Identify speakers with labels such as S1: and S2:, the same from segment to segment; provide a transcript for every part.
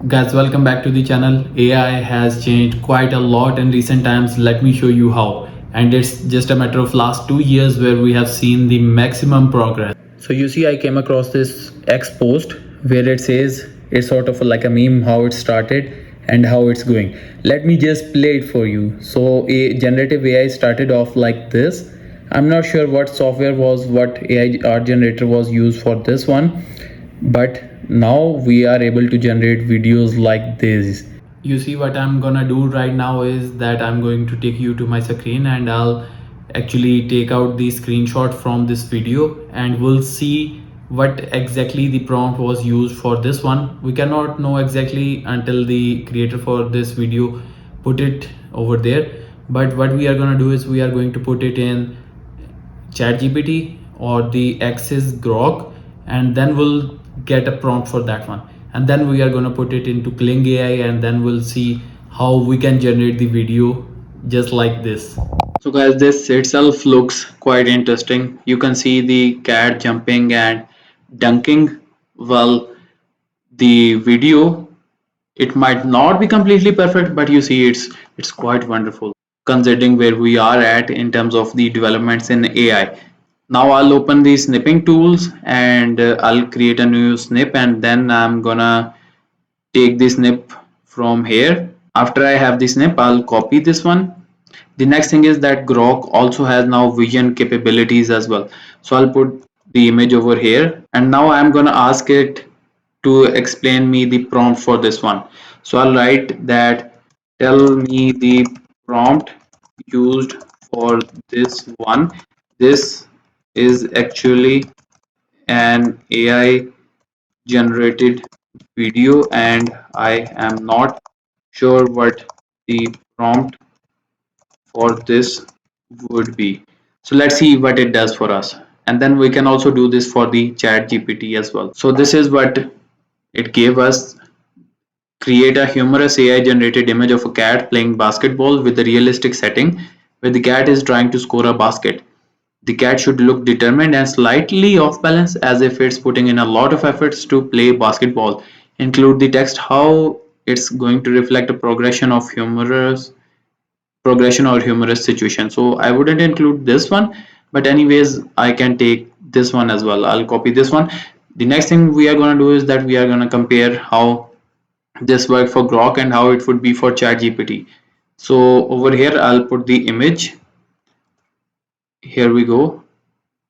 S1: Guys, welcome back to the channel. AI has changed quite a lot in recent times. Let me show you how. And it's just a matter of last 2 years where we have seen the maximum progress. So you see, I came across this X post where it says it's sort of like a meme how it started and how it's going. Let me just play it for you. So a generative AI started off like this. I'm not sure what software was, what AI art generator was used for this one, but now we are able to generate videos like this. You see, what I'm gonna do right now is that I'm going to take you to my screen and I'll actually take out the screenshot from this video and we'll see what exactly the prompt was used for this one. We cannot know exactly until the creator for this video put it over there, but what we are going to do is we are going to put it in ChatGPT or the X's Grok, and then we'll get a prompt for that one. And then we are going to put it into Kling AI, and then we'll see how we can generate the video just like this. So guys, this itself looks quite interesting. You can see the cat jumping and dunking. Well, the video, it might not be completely perfect, but you see it's quite wonderful considering where we are at in terms of the developments in AI. Now I'll open the snipping tools and I'll create a new snip, and then I'm gonna take the snip from here. After I have the snip, I'll copy this one. The next thing is that Grok also has now vision capabilities as well. So I'll put the image over here, and now I'm gonna ask it to explain me the prompt for this one. So I'll write that tell me the prompt used for this one. This is actually an AI generated video and I am not sure what the prompt for this would be. So let's see what it does for us. And then we can also do this for the chat GPT as well. So this is what it gave us. Create a humorous AI generated image of a cat playing basketball with a realistic setting where the cat is trying to score a basket. The cat should look determined and slightly off balance as if it's putting in a lot of efforts to play basketball. Include the text how it's going to reflect a progression or humorous situation. So I wouldn't include this one, but anyways I can take this one as well. I'll copy this one. The next thing we are going to do is that we are going to compare how this worked for Grok and how it would be for ChatGPT. So over here I'll put the image. Here we go.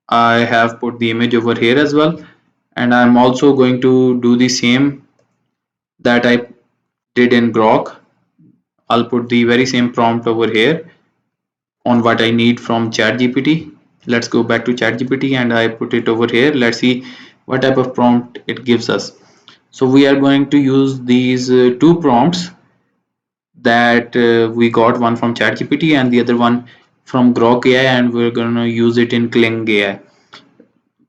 S1: I have put the image over here as well, and I'm also going to do the same that I did in Grok. I'll put the very same prompt over here on what I need from ChatGPT. Let's go back to ChatGPT and I put it over here. Let's see what type of prompt it gives us. So we are going to use these two prompts that we got, one from ChatGPT and the other one from Grok AI, and we're going to use it in Kling AI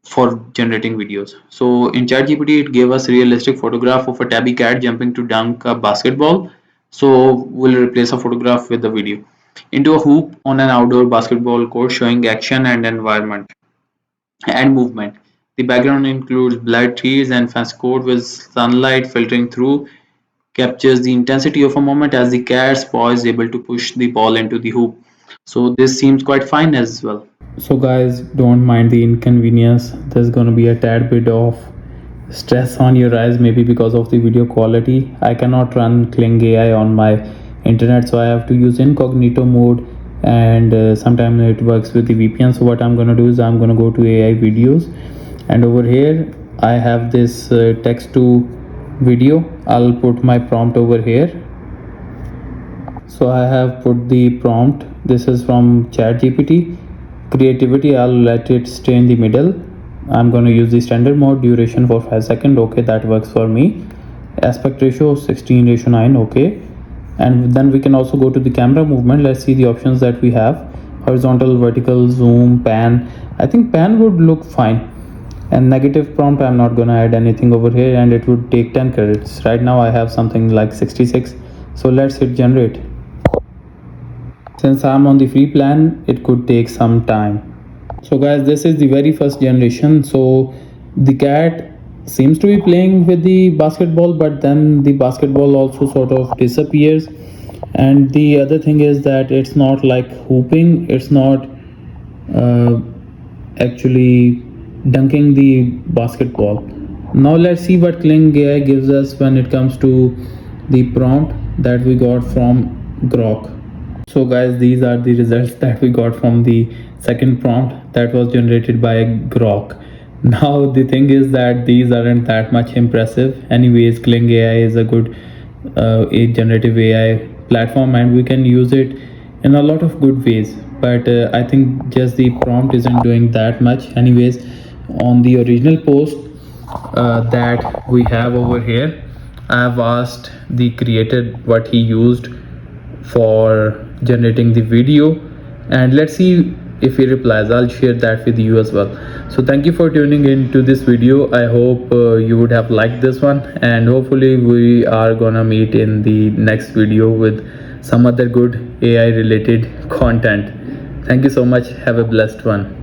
S1: for generating videos. So in ChatGPT, it gave us realistic photograph of a tabby cat jumping to dunk a basketball. So we'll replace a photograph with the video into a hoop on an outdoor basketball court showing action and environment and movement. The background includes bright trees and fence court with sunlight filtering through, captures the intensity of a moment as the cat's paw is able to push the ball into the hoop. So this seems quite fine as well. So guys, don't mind the inconvenience. There's gonna be a tad bit of stress on your eyes, maybe because of the video quality. I cannot run Kling AI on my internet, so I have to use incognito mode, and sometimes it works with the VPN. So what I'm gonna do is I'm gonna go to AI videos, and over here I have this text to video. I'll put my prompt over here. So I have put the prompt. This is from ChatGPT. Creativity, I'll let it stay in the middle. I'm going to use the standard mode, duration for 5 seconds. Okay, that works for me. Aspect ratio 16:9. Okay, and then we can also go to the camera movement. Let's see the options that we have: horizontal, vertical, zoom, pan. I think pan would look fine. And negative prompt, I'm not going to add anything over here, and it would take 10 credits. Right now I have something like 66. So let's hit generate. Since I'm on the free plan, it could take some time. So guys, this is the very first generation. So the cat seems to be playing with the basketball, but then the basketball also sort of disappears. And the other thing is that it's not like hooping, it's not uh, actually dunking the basketball. Now let's see what Kling AI gives us when it comes to the prompt that we got from Grok. So guys, these are the results that we got from the second prompt that was generated by Grok. Now the thing is that these aren't that much impressive. Anyways, Kling AI is a good a generative AI platform, and we can use it in a lot of good ways. But I think just the prompt isn't doing that much. Anyways, on the original post that we have over here, I have asked the creator what he used for generating the video, and let's see if he replies. I'll share that with you as well. So thank you for tuning in to this video. I hope you would have liked this one, and hopefully we are gonna meet in the next video with some other good AI related content. Thank you so much. Have a blessed one.